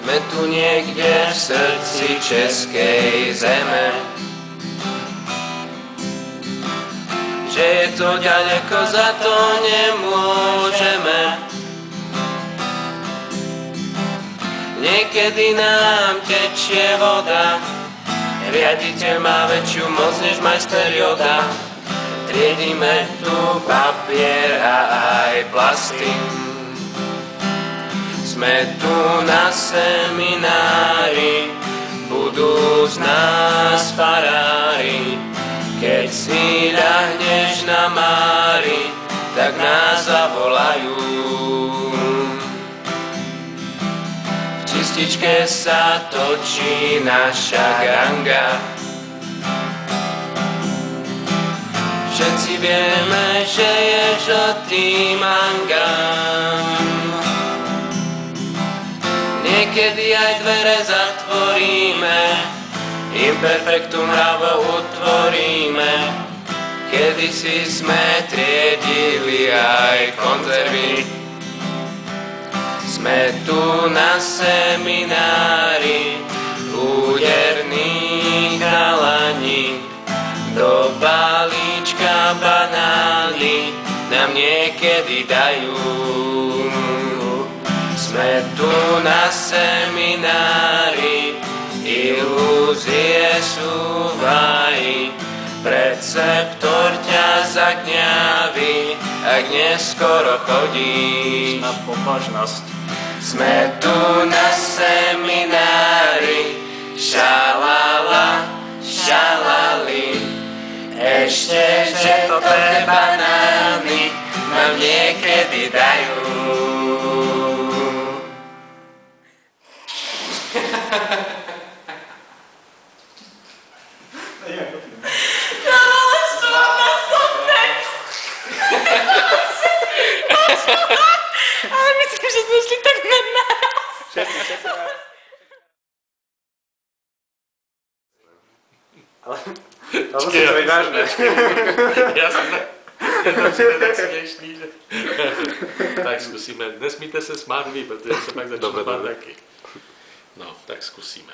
Sme tu niekde v srdci českej zeme. Že je to ďaleko, za to nemôžeme. Niekedy nám tečie voda, riaditeľ má väčšiu moc než majster Yoda. Triedime tu papier a aj plasty. Sme tu na seminári, budú z nás farári. Keď si ľahneš na mári, tak nás zavolajú. V čističke sa točí naša ganga. Všetci vieme, že je žltý mangán. Niekedy aj dvere zatvoríme, imperfektum hravo utvoríme. Kedysi sme triedili aj konzervy. Sme tu na seminári, úderní chalani. Do balíčka banány nám niekedy dajú. Sme tu na seminári, ilúzie sú váji. Preceptor ťa zagňaví, ak neskoro chodíš na pobožnosť. Sme tu na seminári, šalala, šalali. Ešte, že to tie banány nám niekedy dajú. Ale myslím, že sme šli tak na nás. Ale to musí to byť vážne. Jasné. Je to tak směšný, že... Tak zkusíme. Nesmíte se smát vy, protože se pak začne smát taky. No, tak zkusíme.